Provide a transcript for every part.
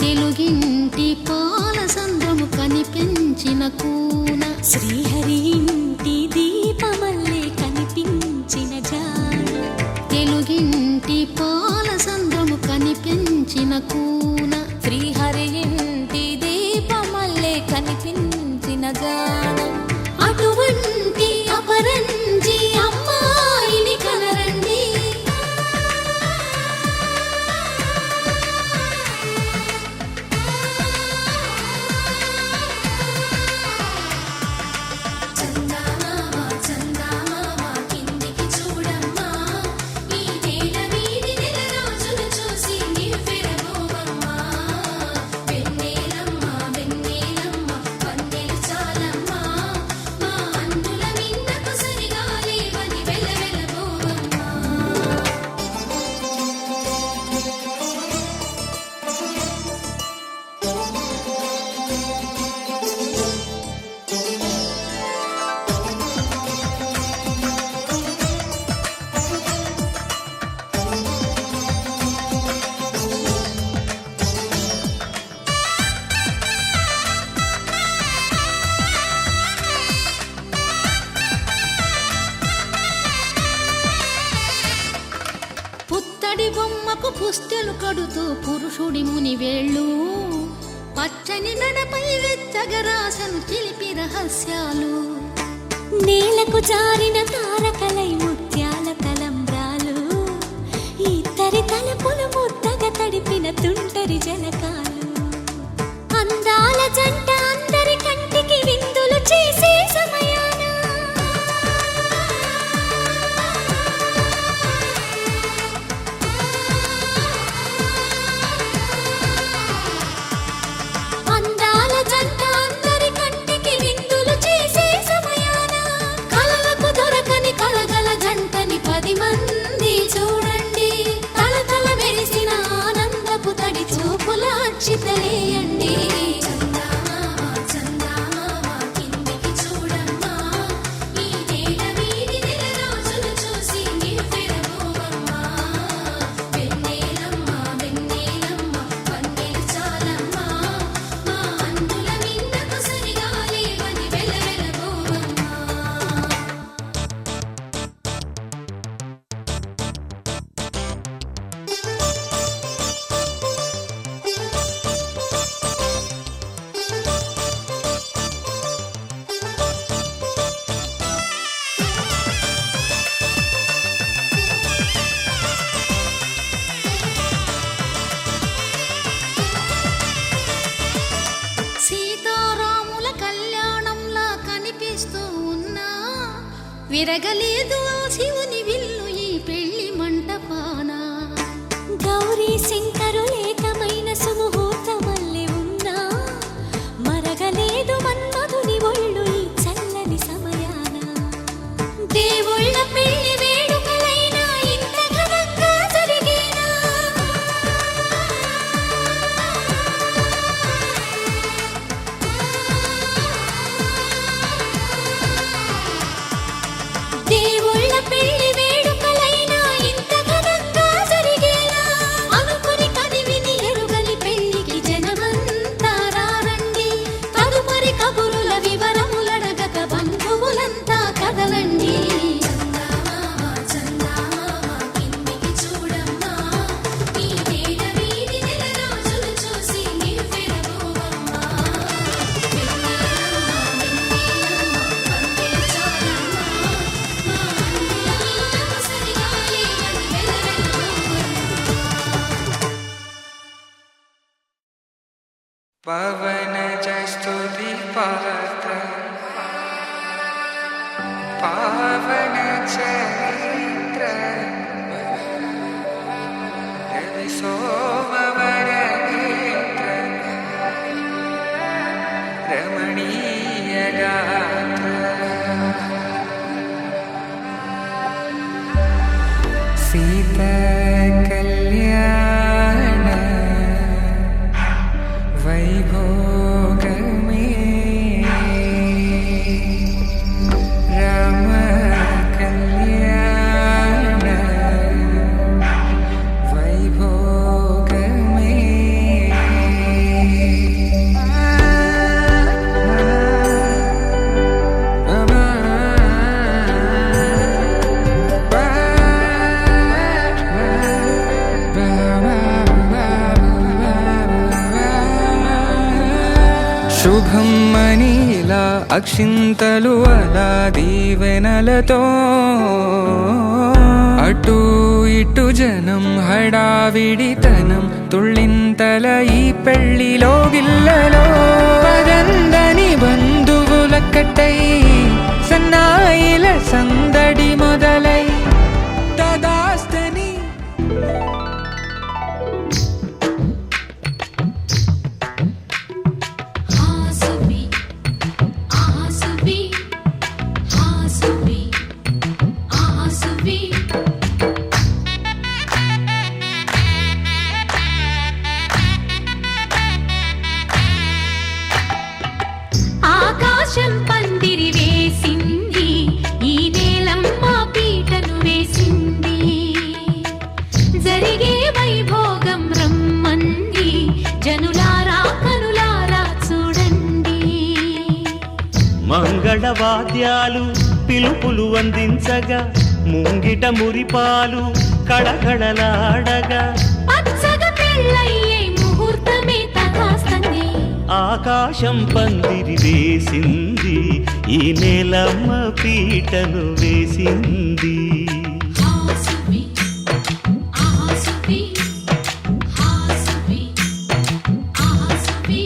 తెలుగింటి పాల సంద్రము కనిపించిన కూన శ్రీహరి ఇంటి దీపమల్లే కనిపించిన జాడ తెలుగింటి పాల సంద్రము కనిపించిన కూన శ్రీహరి ఇంటి దీపమల్లే కనిపించిన జాడ అటువంటి అపరంజి అమ్మాయిని కనరండి పుత్తడి బొమ్మకు పుస్తెలు కడుతూ పురుషుడి ముని వేళ్ళు పచ్చని నడపై వెచ్చగరాసను చిలిపి రహస్యాలు నేలకు జారిన తారకలై ముత్యాల తలంబ్రాలు ఇద్దరి తలపులు ముద్దగా తడిపిన తుంటరి జలకాలు అందాల జంట అందరి కంటికి విందులు చేసే సమయాన అందాల జంట అందరి కంటికి విందులు చేసే సమయాన కలలకు దొరకని కలగల జంటని 10 మంది చూడండి తలతల మెరిసిన ఆనందపు తడి చూపుల అక్షితలేయండి సీతారాముల కళ్యాణంలా కనిపిస్తూ ఉన్నా విరగలేదు ఆ శివుని విల్లు ఈ పెళ్లి మంటపాన గౌరీ శంకరు ఏకమైన సుముహూర్తమల్లె ఉన్నా మరగలేదు మన్మధుని ఒళ్ళు ఈ చల్లని సమయాన దేవుళ్ళ పెళ్లి వేడుకలైనా ఇంత ఘనంగా జరిగేనా దేవుళ్ళ పెళ్లి వేడుకలైనా ఇంత ఘనంగా జరిగేలా అనుకుని కదివిని ఎరుగని పెళ్లికి జనమంతా రారండి తదుపరి కబురుల వివరములడగక బంధువులంతా కదలండి पवनज स्तुति पात्र पावन चरित्र रवि सोमवर नेत्र रमणीय गात्र सीता कल्याण वैभोग में राम कल्याण वैभोग में శుభం అని ఇలా అక్షింతలు అలా దీవెనలతో అటు ఇటు జనం హడావిడితనం తుళ్ళింతల ఈ పెళ్లిలో గిల్లలో పదందని బంధువులక్కటై సన్నాయిల సందడి మొదలై తదాస్తని హాసుబి ఆసుబి హాసుబి ఆసుబి ఆకాశం పందిరి వేసింది ఈ నేలమ్మ పీటను వేసింది జరిగే వైభోగం రమ్మంది జనులారా కనులారా చూడండి మంగళవాద్యాలు పిలుపులు అందించగా ముంగిట మురిపాలు కళకళలాడగా పచ్చగా పెళ్ళయ్యే ముహూర్తమే తదాస్తనే ఆకాశం పందిరి వేసింది ఈ నేలమ్మ పీటను వేసింది హాసుబి ఆసుబి హాసుబి ఆసుబి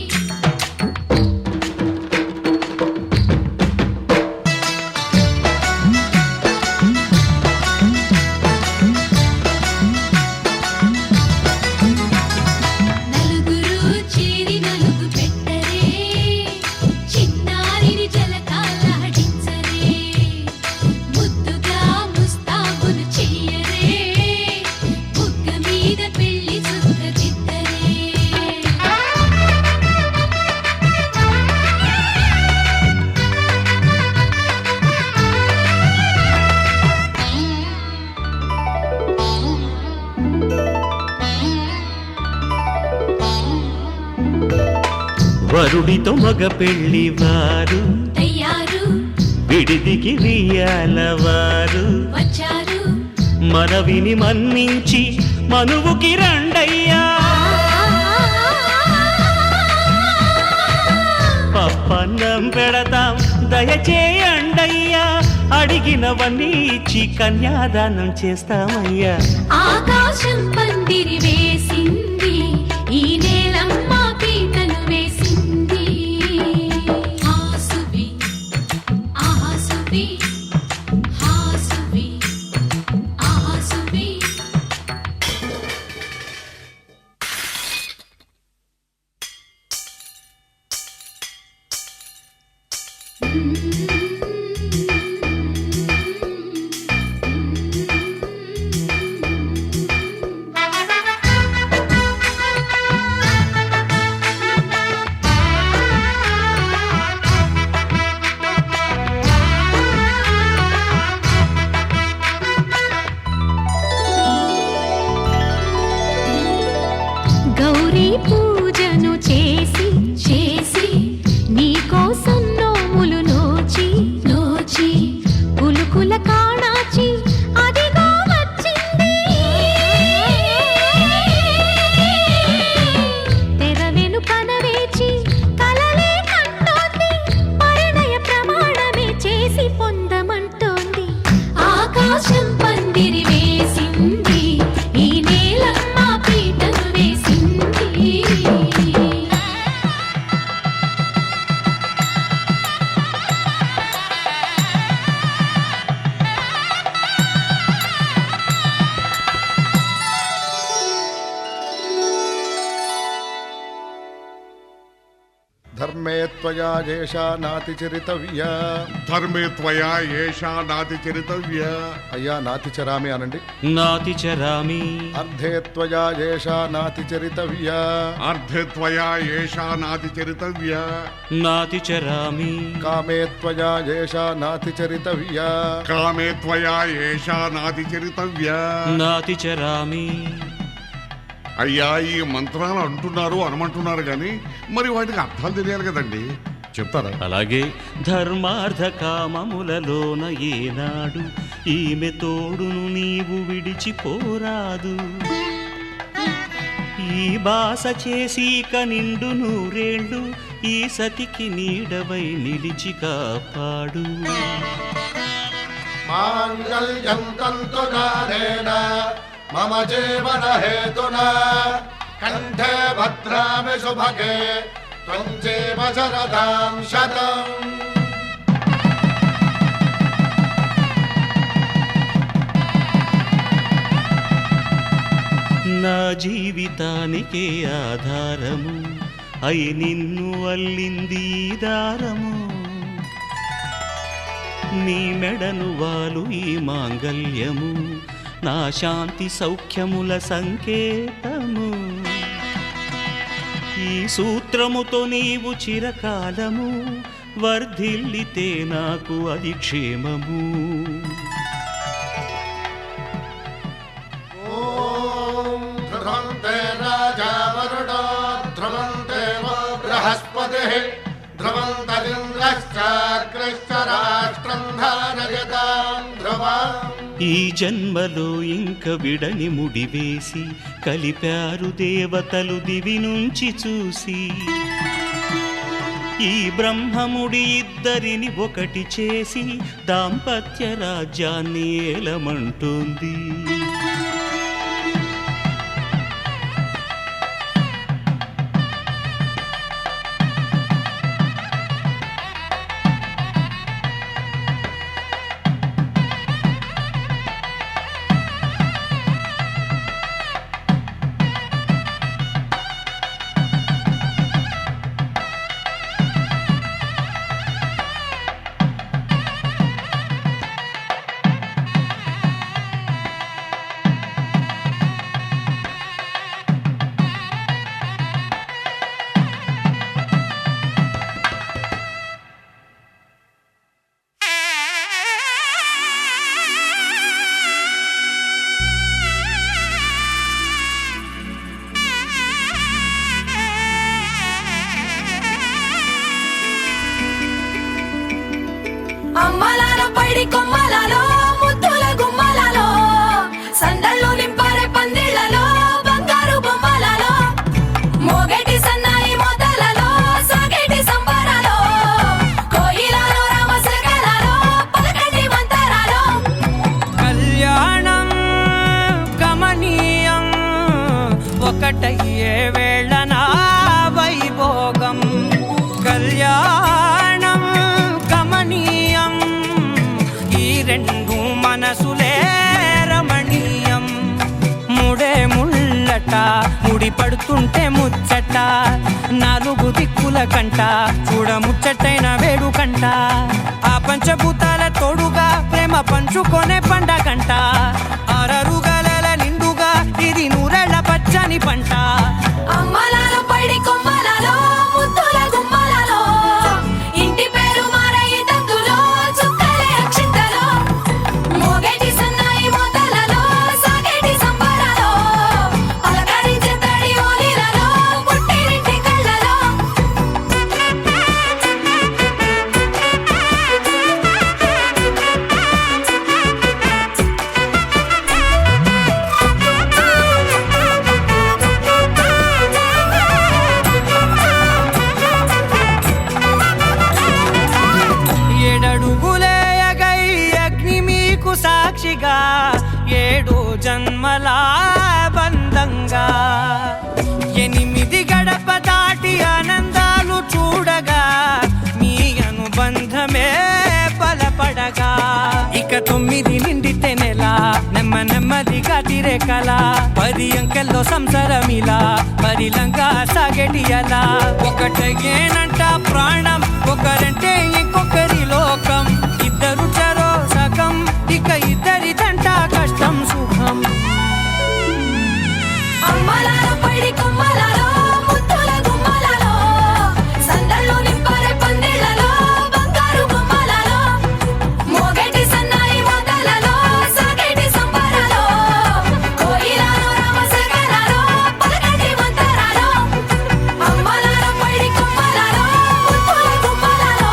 నలుగురు చేరి నలుగు పెట్టరే చిన్నారిని జలకాలాడించరే ముద్దుగా ముస్తాబులు చెయ్యరే బుగ్గ మీద పెళ్లి చుక్క దిద్దరే వరుడితో మగ పెళ్లి వారు తయ్యారు విడిదికి వియ్యాల వారు వచ్చారు మనవిని మన్నించి మనువుకి రండయ్యా పప్పన్నం పెడతాం దయచేయండయ్యా అడిగినవన్నీ ఇచ్చి కన్యాదానం చేస్తామయ్యా ఆకాశం పందిరి వేసింది ఈ నేలమ్మ పీటను వేసింది హాసుబి ఆసుబి హాసుబి ఆసుబి గౌరీ పూజను చేసి చేసి నీకోసం నోములు నోచి నోచి కులుకుల కాణాచి అదిగో వచ్చింది తెర వెనుకన వేచి కలలే కంటోంది పరిణయ ప్రమాణమే చేసి పొందమంటోంది ఆకాశం పందిరి వేసింది ఈ నేలమ్మ పీటను వేసింది ధర్మే త్వయా ఏషా నాతిచరితవ్య. ధర్మే త్వయా ఏషా నాతిచరితవ్య. అయ్యా నాతిచరామి అనండి. నాతిచరామి. అర్ధే త్వయా ఏషా నాతిచరితవ్య. అర్ధే త్వయా ఏషా నాతిచరితవ్య. నాతిచరామి. కామే త్వయా ఏషా నాతిచరితవ్య. కామే త్వయా ఏషా నాతిచరితవ్య. నాతిచరామి. అయ్యా ఈ మంత్రాలు అంటున్నారు అనమంటున్నారు కానీ మరి వాటికి అర్థాలు తెలియాలి కదండి, చెప్తారా? అలాగే ధర్మార్థ కామములలోన ఏనాడు ఈమె తోడును నీవు విడిచిపోరాదు. ఈ బాస చేసి నిండు నూరేళ్ళు ఈ సతికి నీడవై నిలిచి కాపాడు. మాంగళ్యం తంతునానేన మమ జీవన హేతునా కంఠే భద్రామి శుభగే త్వం జీవ శరదాం శతం. నా జీవితానికే ఆధారము అయి నిన్ను అల్లింది దారము. నీ మెడను వాలు ఈ మాంగల్యము నా శాంతి సౌఖ్యముల సంకేతము. ఈ సూత్రముతో నీవు చిరకాలము వర్ధిల్లితే నాకు అది క్షేమము. ఓం ధ్రువంతే రాజా వరుణో ధ్రువంతే బృహస్పతిః ధ్రువంతరింద్రశ్చాగ్రశ్చ రాష్ట్రం ధారయతాం ధ్రువం. ఈ జన్మలో ఇంక విడని ముడివేసి కలిపారు దేవతలు దివి నుంచి చూసి. ఈ బ్రహ్మముడి ఇద్దరిని ఒకటి చేసి దాంపత్య రాజ్యాన్ని ఏలమంటోంది. అమ్మలాల పైడి కొమ్మలలో ముద్దుల గుమ్మలలో సందళ్ళు నింపరే పందిళ్లలో బంగారు బొమ్మలలో మోగేటి సన్నాయి మోతలలో సాగేటి సంబరాలో కోయిలలో రామశకలలో పలకటి మంతరాలో. కళ్యాణం గమనీయం ఒకటయ్యే వేళ నా వైభోగం. కళ్యాణం గమనీయం ఈ రెండు మనసులే రమణీయం. ముడే ముళ్ళట ముడి పడుతుంటే ముచ్చట నాలుగు దిక్కుల కంట చూడ ముచ్చటైన వేడుకంట. ఆ పంచభూతాల తోడుగా ప్రేమ పంచుకొనే పండగంట. ఆరరుగల నిండుగా ఇది నూరెళ్ళ పచ్చని పంట. అమ్మలాల పైడి కొమ్మలలో ముద్దుల గుమ్మలలో ఇంటి పేరు మారయి తందులో చుక్కలే అక్షింతలో మోగేటి సన్నాయి మోతలలో సాగేటి సంబరాలో పలకరించే తడి ఓలిలలో పుట్టినింటి కళ్ళలో. ఏడడుగులేయగై అగ్ని మీకు సాక్షిగా 7 జన్మల బంధంగా 8 గడప దాటి ఆనందాలు చూడగా మీ అనుబంధమే బలపడగా. ఇక 9 నిండితే నెల నెమ్మదిగా తిరే కల 10 అంకెల్లో సంసారమిలా పరిలంగా సాగేటి అలా. ఒకటేనంట ప్రాణం ఒకరంటే ఇంకొకరి లోకం. ఇద్దరు చరో సగం ఇక ఇద్దరిదంట కష్టం సుఖం. అమ్మలాల పైడి కొమ్మలలో ముద్దుల గుమ్మలలో సందళ్ళు నింపరే పందిళ్లలో బంగారు బొమ్మలలో మోగేటి సన్నాయి మోతలలో సాగేటి సంబరాలో కోయిలలో రామశకలలో పలకటి మంతరాలో. అమ్మలాల పైడి కొమ్మలలో ముద్దుల గుమ్మలలో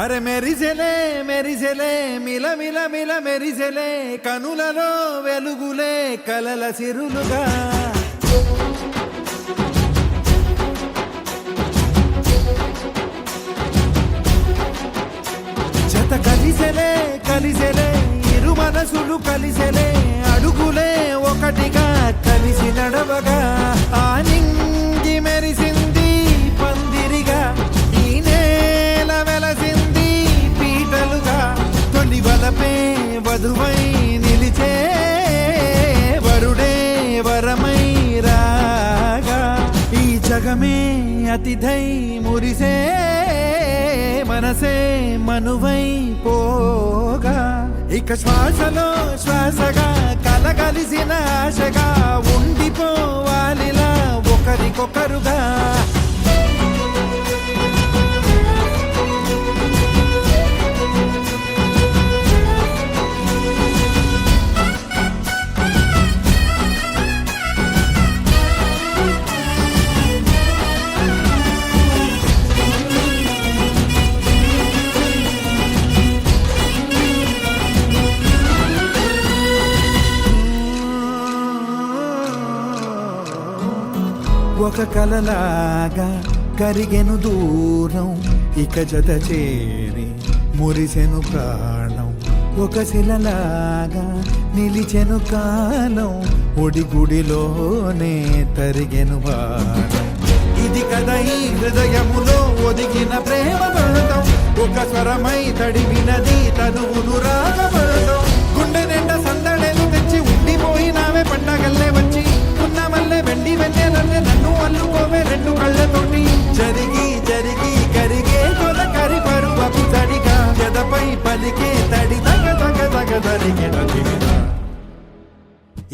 అరే మెరిసెలే మెరిసెలే మిల మిల మిల మెరిసెలే కనులలో వెలుగులే కలల సిరులుగా జత కలిసెలే కలిసెలే ఇరు మనసులు కలిసెలే అడుగులే ఒకటిగా కలిసి నడవగా ఆ నింగి మెరిసింది పందిరిగా ఈ నేల వెలసింది పీటలుగా తొలి వలపే వధువై నిలిచే వరుడే వరమై రాగా ఈ జగమే అతిథై మురిసే మనసే మనువై పోగా ఇక శ్వాసలో శ్వాసగా కలగలిసిన ఆశగా ఉండిపోవాలిలా ఒకరికొకరుగా ఒక కలలాగా కరిగెను దూరం ఇక జత చేరి మురిసెను ప్రాణం ఒక శిలలాగా నిలిచెను కాలం ఒడిగుడిలోనే తరిగెను వారం ఇది కదా ఈ హృదయములో ఒదిగిన ప్రేమ బంధం ఒక స్వరమై తడివినది తనువును రాగబంధం గుండె నిండా సందడేలు తెచ్చి ఉండిపోయినావే పండగల్లే వచ్చి ఉన్న మల్లె వెండి వెన్నెలల్లే నన్ను అల్లుకోవే రెండు కళ్ళతోటి జరిగి జరిగి కరిగే తొల కరి పరువపు తడిగా జదపై పలికే తడి తగ తగ తగ తరిగెన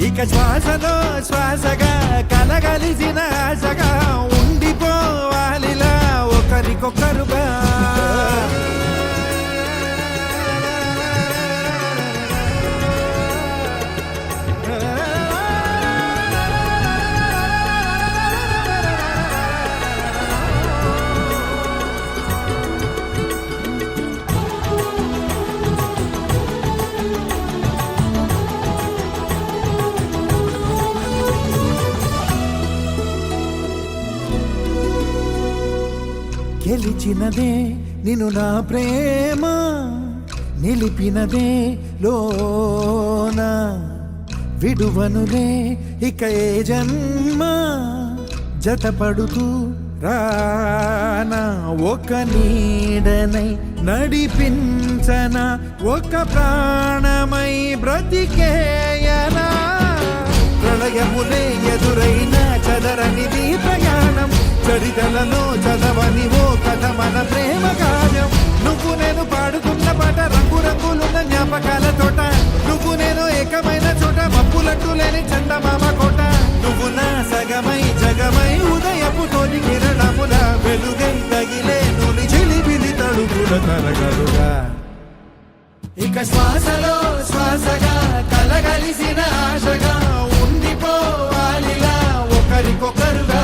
ఇక శ్వాసలో శ్వాసగా కలగలిసిన ఆశగా ఉండిపోవాలిలా ఒకరికొకరుగా గెలిచినదే నిన్ను నా ప్రేమ నిలిపినదే లోన విడువనులే ఇక ఏ జన్మ జతపడుతూ రానా ఒక నీడనై నడిపించన ఒక ప్రాణమై బ్రతికేయనా ప్రళయములే ఎదురైన చదరనిది ప్రయాణం చరితలలో చదవని ఓ కథ మన ప్రేమ గానం నువ్వు నేను పాడుకున్న పాట రంగు రంగులున్న జ్ఞాపకాల తోట నువ్వు నేను ఏకమైన చోట మప్పులంటూ లేని చందమామ కోట నువ్వు నా సగమై జగమై ఉదయపు తోటి కిరణముల వెలుగై తగిలే నులి చిలిబిలి తడుగుల తరగలుగా ఇక శ్వాసలో శ్వాసగా కలగలిసిన ఆశగా ఉండిపోవాలిలా ఒకరికొకరుగా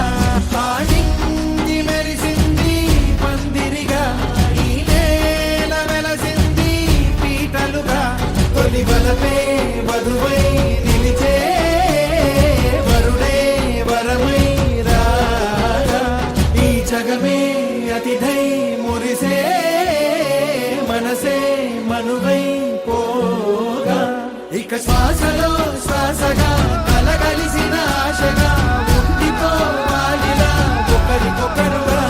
ఆడింది మెరిసింది పందిరిగా ఈ నేల వెలసింది పీటలుగా తొలి బలపే వధువై నిలిచే వరుడే వరమై రాగా ఈ జగమే అతిథై మురిసే మనసే మనువై పోగా ఇక శ్వాసలో శ్వాసగా కలగలిసిన ఆశగా ఉండిపోవాలిలా ఒకరికొకరుగా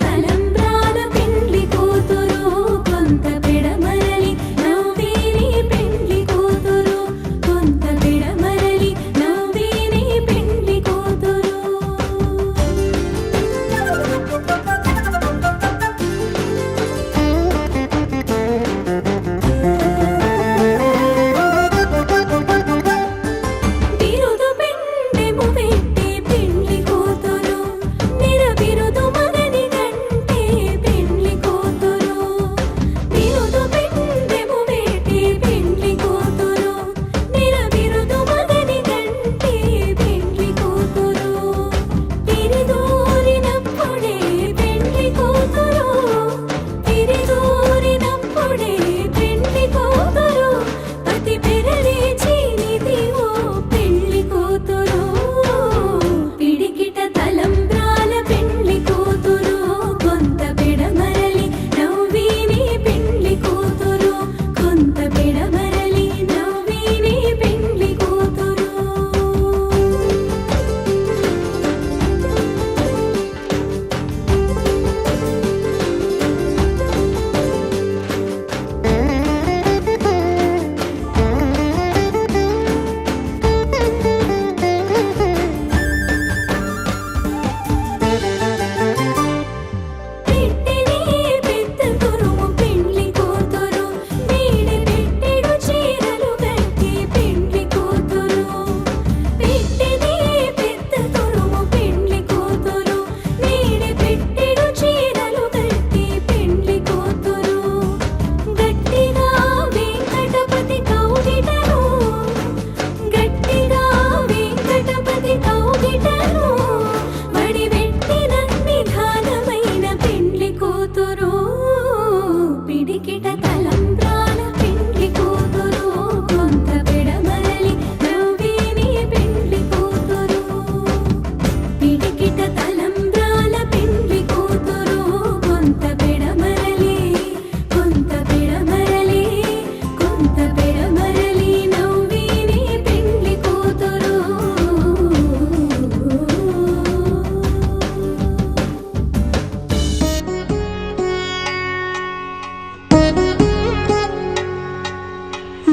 తలంబ్రాల పెండ్లి కూతురు కొంత పెడమరలి నవ్వేని పెండ్లి కూతురు కొంత పెడమరలి నవ్వేని పెండ్లి కూతురు బిరుదు పెండెము పెట్టి పెండ్లి కూతురు నిర బిరుదు మగని గంటే పెండ్లి కూతురు బిరుదు పెండెము పెట్టి పెండ్లి కూతురు నిర బిరుదు మగని గంటే పెండ్లి కూతురు పిరిదూరినప్పుడే పెండ్లి కూతురు పిరిదూరినప్పుడే పెండ్లి కూతురు పతి పెరడే చీనిది ఓ పెండ్లి కూతురు పిడికిట తలంబ్రాల పెండ్లి కూతురు కొంత పెడమరలి నవ్విని పెండ్లి కూతురు కొంత పెడమరలి నవ్విని పెండ్లి కూతురు పెట్టిని పెద్ద తురుము పెండ్లి కూతురు నీడి పెట్టెడు చీరలు కట్టి పెండ్లి కూతురు పెట్టిని పెద్ద తురుము పెండ్లి కూతురు నీడి పెట్టెడు చీరలు కట్టి పెండ్లి కూతురు గట్టిగా వెంకటపతి కౌగిటను గట్టిగా వెంకటపతి కౌగిటను వడి పెట్టిన నిధానమైన పెండ్లి కూతురు పిడికిట తలంబ్రాల పెండ్లి కూతురు కొంత పెడమరలి నవ్విని పెండ్లి కూతురు పిడికిట తలంబ్రాల పెండ్లి కూతురు కొంత పెడమరలి కొంత పెడమరలి కొంత పెడమరలి నవ్విని పెండ్లి కూతురు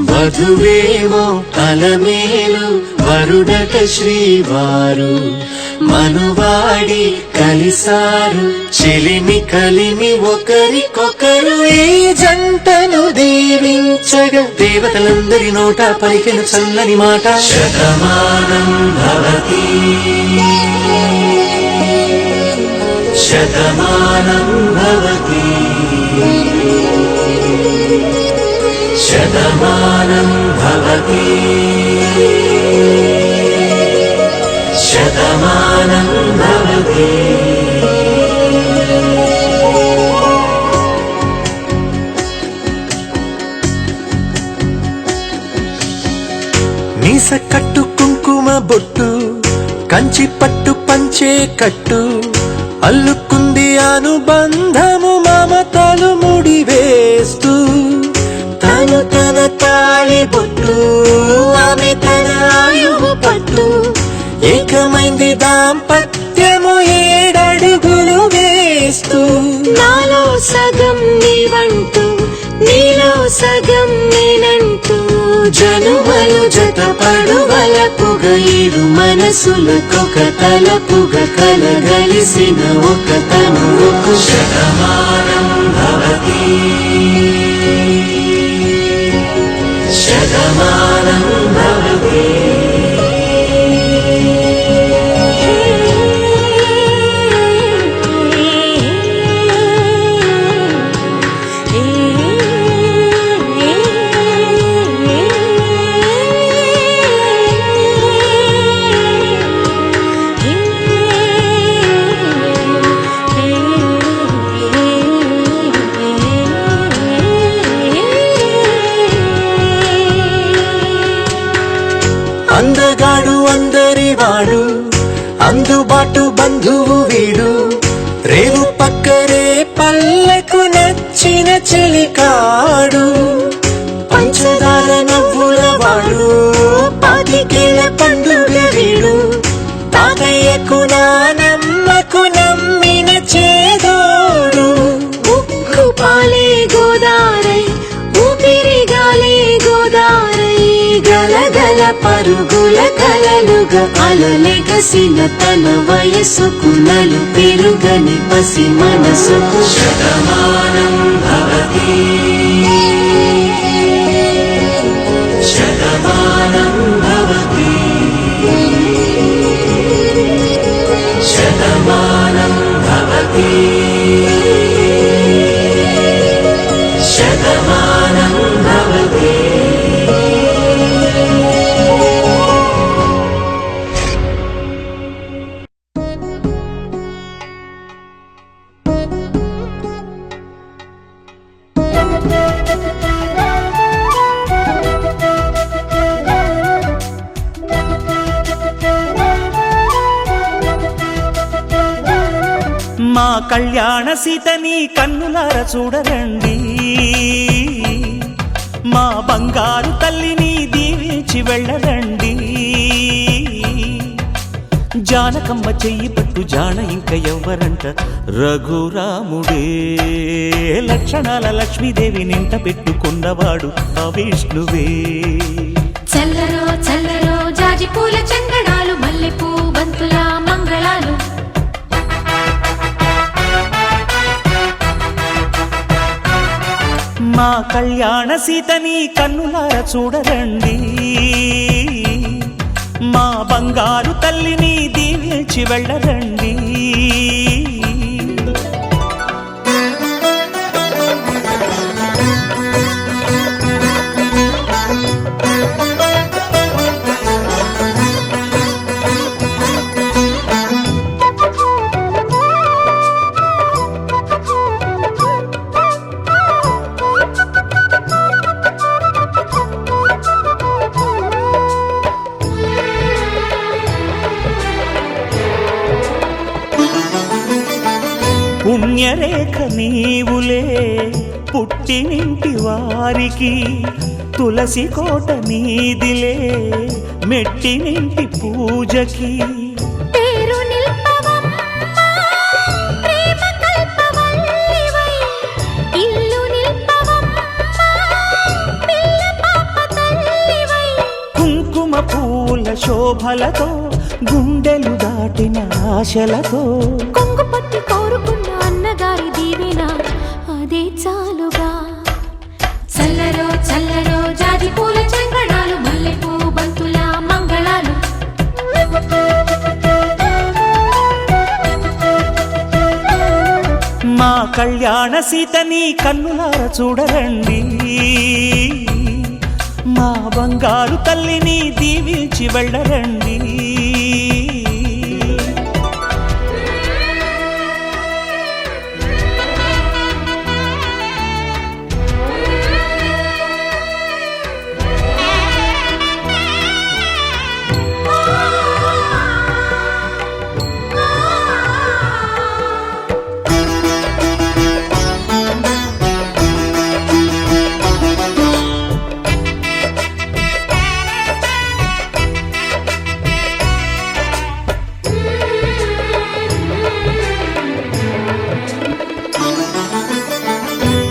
వధువేమో అలమేలు వరుడట శ్రీవారు మనువాడి కలిసారు చెలిమి కలిమి ఒకరికొకరు ఈ జంటను దీవించగా దేవతలందరి నోట పలికిన చల్లని మాట శతమానం భవతి శతమానం భవతి శతమానం భవతి శతమానం భవతి మీస కట్టు కుంకుమ బొట్టు కంచి పట్టు పంచే కట్టు అల్లుకుంది అనుబంధము మమతలు ముడివేస్తూ తను తన తాళి బొట్టు ఆమె తన ఆయువు పట్టు ఏకమైంది దాంపత్యము 7 అడుగులు వేస్తూ నాలో సగం నీవంటూ నీలో సగం నేనంటూ జనుమలు జతపడువలపుగ ఇరు మనసులకొక తలపుగ కలగలిసిన ఒక తనువుకు శతమానం భవతి శతమానం భవతి అందగాడు అందరివాడు అందుబాటు బంధువు వీడు రేవు పక్కరే పల్లెకు నచ్చిన చెలికాడు పంచదార నవ్వుల వాడు పాతికేల పండుగ వీడు తాతయ్యకు నానమ్మకు నమ్మిన చేదో పరుగుల కలలుగా అలలెగసిన తన వయసుకు నలు పెరుగని పసి మనసుకు శతమానం భవతి శతమానం భవతి శతమానం భవతి శతమానం భవతి. మా కళ్యాణ సీతని కన్నులార చూడరండి, మా బంగారు తల్లిని దీవించి వెళ్ళరండి. జానకమ్మ చెయ్యి పట్టు జాన ఇంక ఎవ్వరంట, రఘురాముడే లక్షణాల లక్ష్మీదేవి నింట పెట్టుకున్నవాడు ఆ విష్ణువే. చల్లరో చల్లరో జాజి పూల చందనాలు మల్లెపూ బంతుల మంగళాలు. మా కళ్యాణ సీతని కన్నులార చూడరండి, మా బంగారు తల్లిని దీవించి వెళ్ళరండి. పుణ్యరేఖ నీవులే పుట్టినింటి వారికి, తులసి కోట నీదిలే మెట్టినింటి పూజకి. పేరు నిల్పవమ్మా ప్రేమ కల్పవల్లివై, ఇల్లు నిల్పవమ్మా పిల్ల పాప తల్లివై. కుంకుమ పూల శోభలతో గుండెలు దాటిన ఆశలతో, కొంగు పట్టి కోరుకున్న అన్నగారి దీవెన అదే చాలుగా. చల్లరో చల్లరో జాజి పూల చంగడాలు మల్లెపూ బంతుల మంగళాలు. మా కళ్యాణ సీతని కన్నులార చూడరండి, మా బంగారు తల్లిని దీవించి వెళ్ళరండి.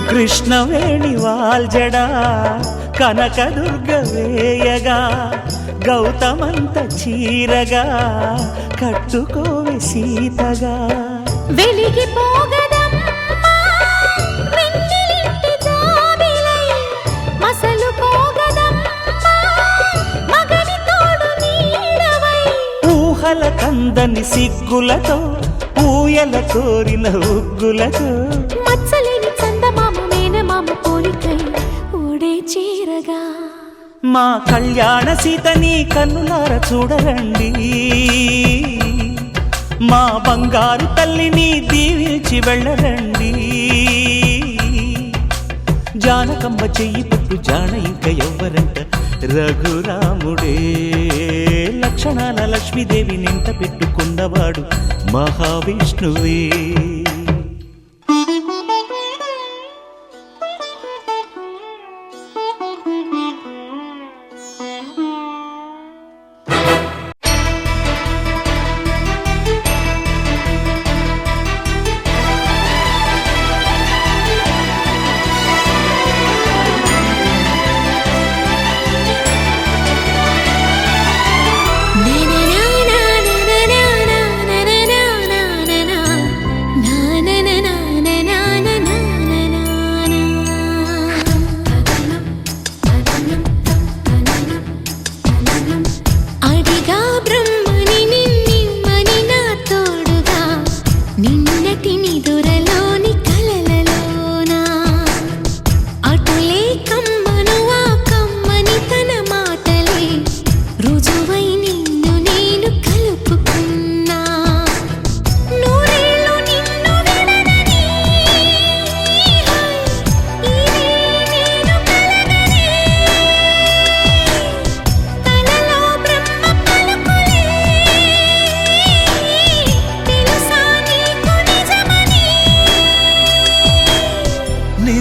కృష్ణవేణి వాల్జడా కనకదుర్గ వేయగా, గౌతమంత చీరగా కట్టుకోవే సీతగా. వెలిగిపోగదమ్మా వెన్నెలింటి జాబిలై, మసలుకోగదమ్మా మగని తోడు నీడవై. ఊహల కందని సిగ్గులతో ఊయల కోరిన ఉగ్గులతో, మచ్చలేని చందమామ మేనమామ పోలికై ఓడే చీరగా. మా కళ్యాణ సీతని కన్నులార చూడరండి, మా బంగారు తల్లిని దీవించి వెళ్ళరండి. జానకమ్మ చెయ్యి పట్టు జాన ఇంక ఎవ్వరంట, రఘురాముడే లక్షణాల లక్ష్మీదేవి నింట పెట్టుకున్నవాడు మహావిష్ణువే.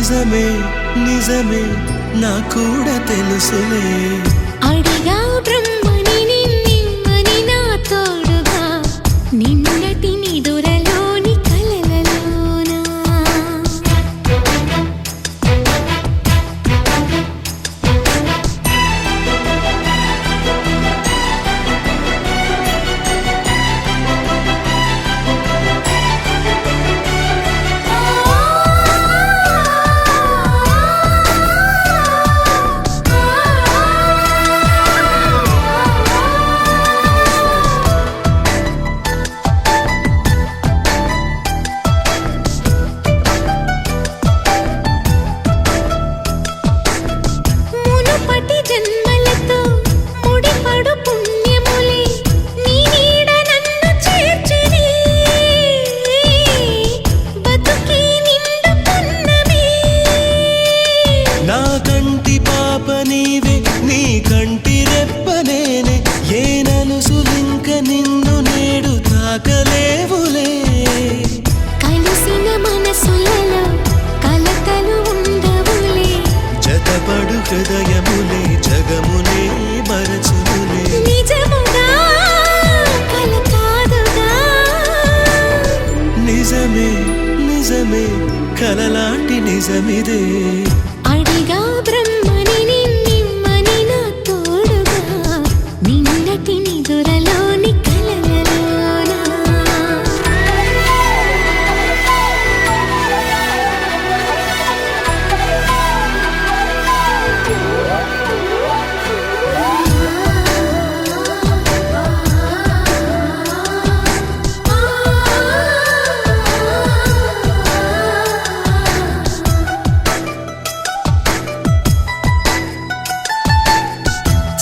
నిజమే నిజమే నా కూడా తెలుసులే అడిగా బ్రహ్మని నిన్నెమ్మని నా తోడుగా నిన్నటి నిదురలోని కలలలోనా మునుపటి జన్మలతో ముడిపడు పుణ్యములే నీ నీడ నన్ను చేర్చిని బతుకి నిండు పున్నమి నా కంటి పాప నీవే నీ కంటి రెప్పనేనే ఏ నలుసులింక నిన్ను నేడు తాకలేవులే కలిసిన మనసులలో కలతలు ఉండవులే జతపడు హృదయములే జగమునే మరచునులే నిజముగా కల కాదుగా నిజమే నిజమే కలలాంటి నిజమిదే అడిగా బ్రహ్మని నిన్నెమ్మని నా తోడుగా నిన్నటి నిదురలోని కలలలోనా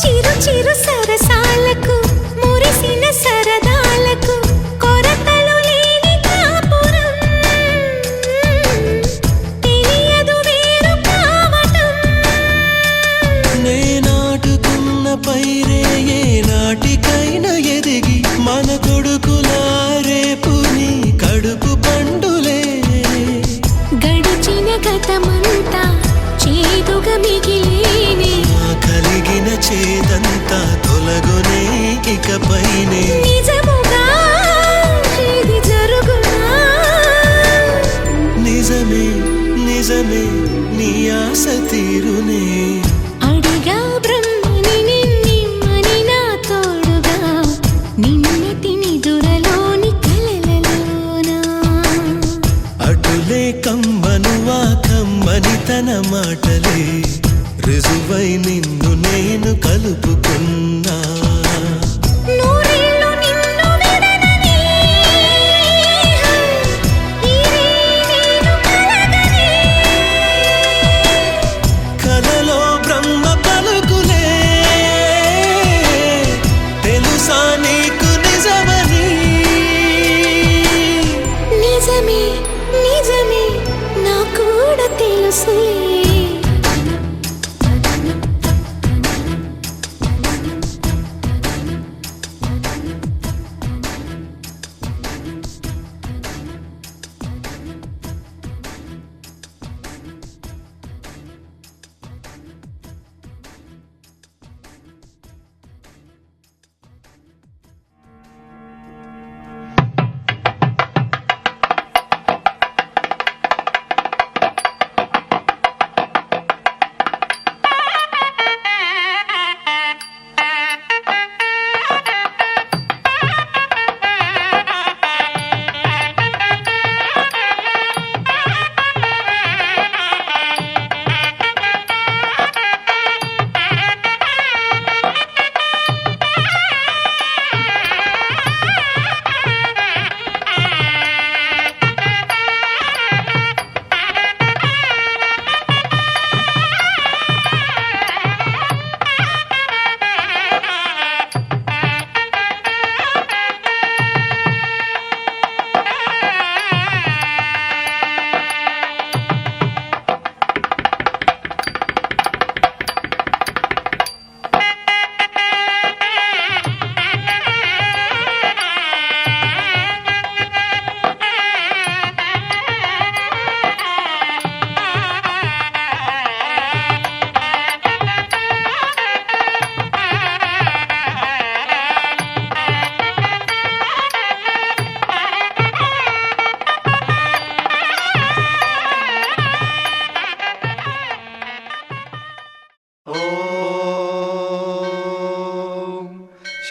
చిరు చిరు సరసాలకు మురిసిన సరదాలకు కొరతలు లేని కాపురం తెలియదు వేరు కావటం నే నాటుకున్న పైరే ఏ నాటికైనా ఎదిగి మన కొడుకులా రేపు నీ కడుపు పండులే గడిచిన గతమంతా చేదుగా మిగిలేనే నా కలిగిన చేదంతా తొలగునే ఇకపైనే నిజముగా ఇది జరుగునా నిజమే నిజమే నీ ఆశ తీరునే అడిగా బ్రహ్మని నిన్నెమ్మని నా తోడుగా నిన్నటి నిదురలోని కలలలోనా అటులే కమ్మను ఆ కమ్మని తన మాటలే రుజువై నిన్ను నేను కలుపుకున్నా నూరేళ్ళు నిన్ను విడనని ఈరే నేను కలగని కలలో బ్రహ్మ పలుకులే తెలుసా నీకు నిజమని నిజమే నిజమే నా కూడా తెలుసులే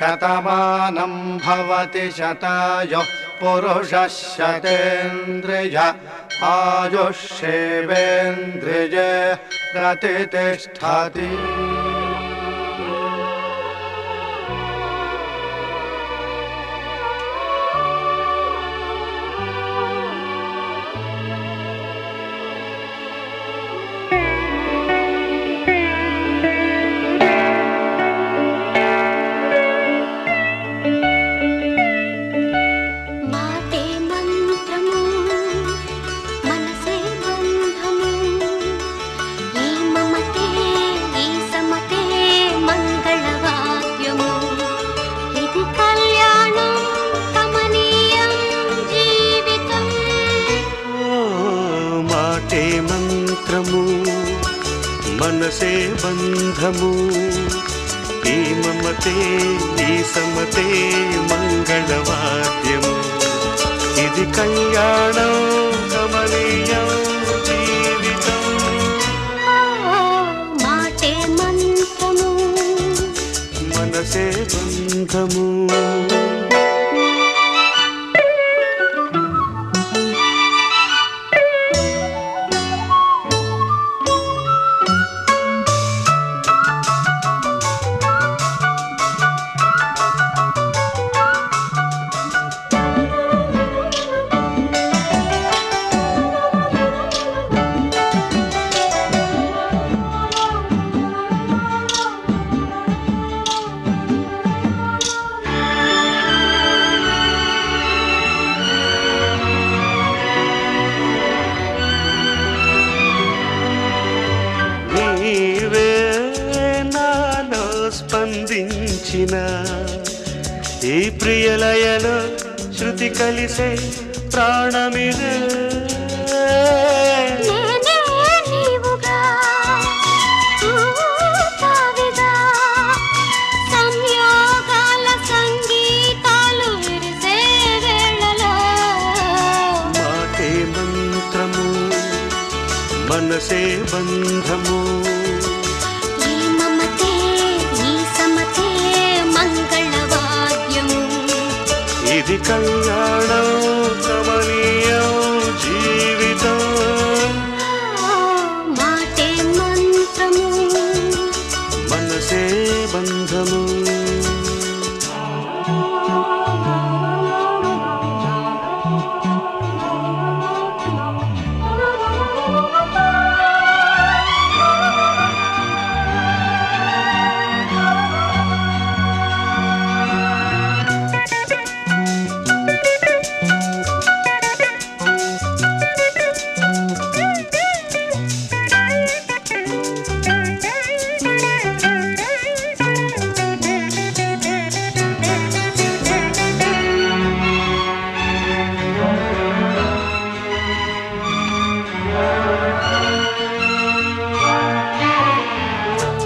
శతమానం భవతి శతాయుః పురుషः శతేంద్రియ ఆయుష్యేవేంద్రియే ప్రతిష్టతి. మాటే మంత్రము మనసే బంధము ఈ మమతే ఈ సమతే మంగళవాద్యము ఇది కళ్యాణం కమనీయం జీవితం. మాటే మంత్రము మనసే బంధము ఈ మమతే ఈ సమతే మంగళవాద్యము ఇది కళ్యాణం కమనీయం జీవితం. మాటే మంత్రము మనసే బంధము. నీవే నాలో స్పందించిన ఈ ప్రియలయలో శృతి కలిసే ప్రాణమిదే. నేనే నీవుగా తావిగా సంయోగాల సంగీతాలు విరిసే వేళలో మాటే మంత్రము మనసే బంధము ఈ మమతే ఈ సమతే మంగళవాద్యము ఇది కళ్యాణం కమనీయం జీవితం. మాటే మంత్రము మనసే బంధము.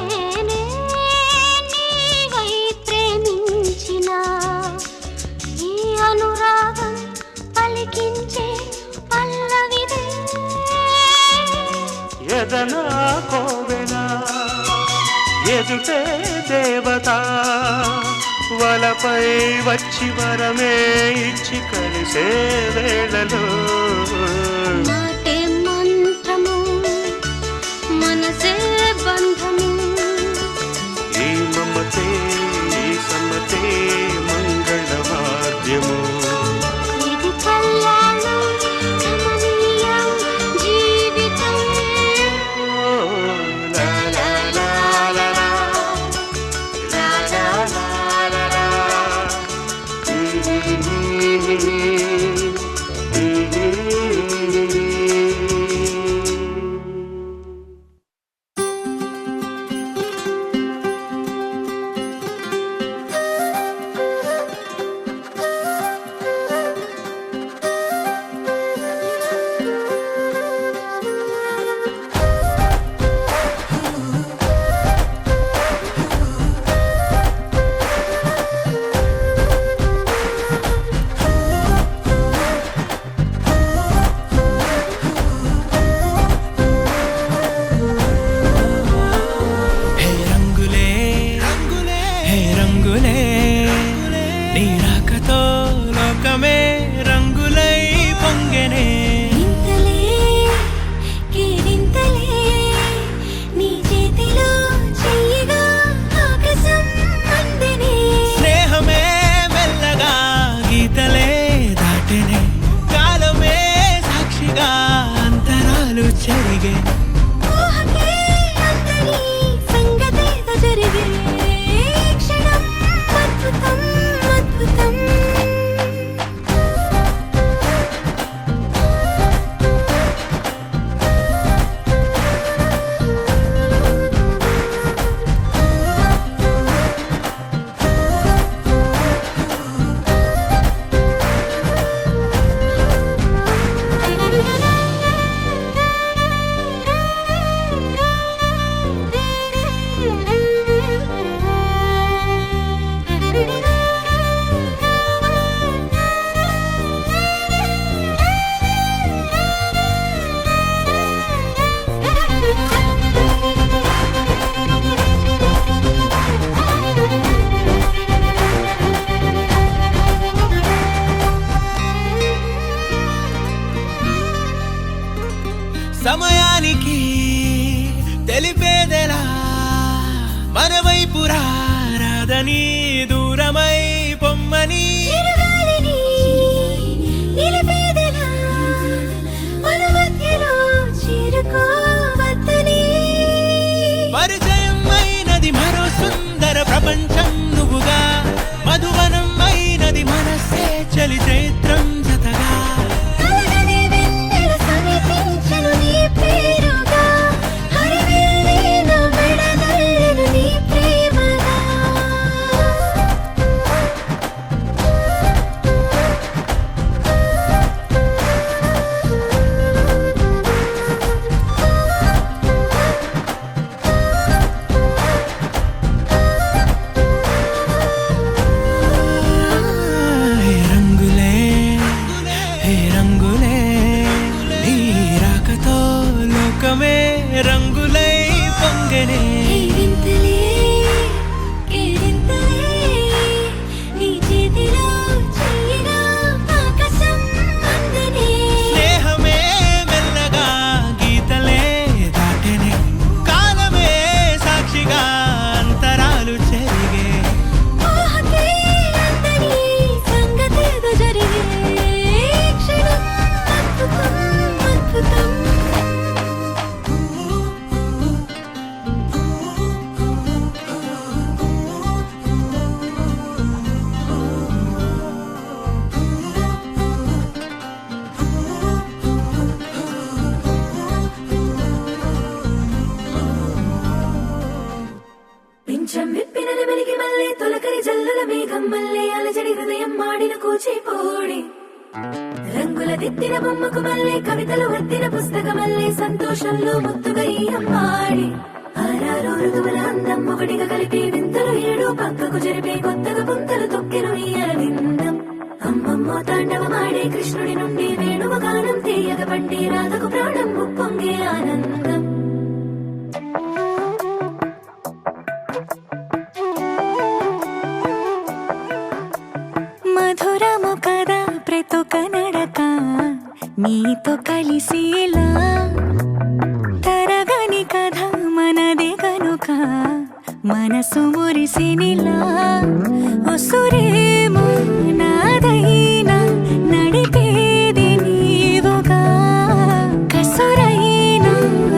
నేనే నీవై ప్రేమించిన ఈ అనురాగం పలికించే పల్లవిదే. ఎదనా కోవెల ఎదుటే దేవత వలపై వచ్చి వరమే ఇచ్చి కలిసే వేళలో మాటే మంత్రము మనసే బంధము ఈ మమతే ఈ సమతే మంగళవాద్యము ఇది కళ్యాణం కమనీయం జీవితం. లా లా లా లా లా. లా లా లా లా లా. Mm-hmm. చెరిగే ఊహకే అందని సంగతేదో జరిగే క్షణం అద్భుతం అద్భుతం సమయానికి తెలిపేదెలా మన వైపు రాదని దూరమై పొమ్మని చిరుగాలిని నిలిపేదెలా మన మధ్యలో చేరుకోవద్దని పరిచయం అయినది మరో సుందర ప్రపంచం నువ్వుగా మధువనం అయినది మనసే చలి చైత్రం జతగా కలగని వెన్నెల సమీపించెను నీ పేరుగా హరివిల్లే నా మెడదల్లెను నీ ప్రేమగా హే రంగులే హే రంగులే నీ రాకతో లోకమే రంగులై పొంగనే కేరింతలే కేరింతలే నీ చేతిలో చెయ్యిలో ఆకాశం అందనే స్నేహమే మెల్లగా గీతలే దాటెనే కాలమే సాక్షిగా అంతరాలు చెరిగే ఊహకే అందని సంగతేదో జరిగే క్షణం అద్భుతం అద్భుతం పింఛం విప్పిన నెమలికి మళ్ళీ తొలకరి జల్లుల మేఘం మళ్ళీ అలజడి హృదయం మాడిన కూచిపోడి రంగుల దిద్దిన బొమ్మకు మళ్ళీ కవితలు వద్దిన పుస్తకమల్లే సంతోషంలో ముద్దుగా ఈ అమ్మాడి ఆరారు ఋతువుల అందం ఒకటిగా కలిపి వింతలు ఏడు పక్కకు జరిపే కొత్తగా పుంతలు తొక్కెను ఈ అరవిందం అమ్మమ్మో తాండవమాడే కృష్ణుడి నుండి వేణువు గానం తీయగ పండి రాధకు ప్రాణం ఉప్పొంగే ఆనందం మధురము కదా ప్రతొక నడక నీతో కలిసేలా తరగని కథ మనదే కనుక మనసు మురిసినిలా ఒసురేమో నాదైనా నడిపేది నీవుగా కసురైనా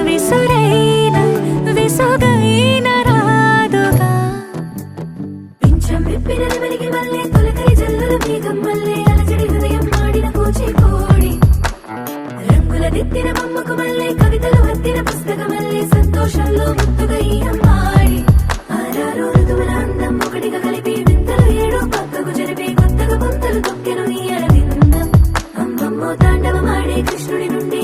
విసురైనా విసుగైన రాదుగా పింఛం విప్పిన నెమలికి మళ్ళీ తొలకరి జల్లుల మేఘం మళ్ళీ అలజడి హృదయం మాడిన కూచిపోడి రంగుల దిద్దిన బొమ్మకు మళ్ళీ కవితలు వద్దిన పుస్తకమల్లే సంతోషంలో ముద్దుగా ఈ అమ్మాడి ఆరారు ఋతువుల అందం ఒకటిగా కలిపి వింతలు ఏడు పక్కకు జరిపే కొత్తగా పుంతలు తొక్కెను ఈ అరవిందం అమ్మమ్మో తాండవమాడే కృష్ణుడి నుండి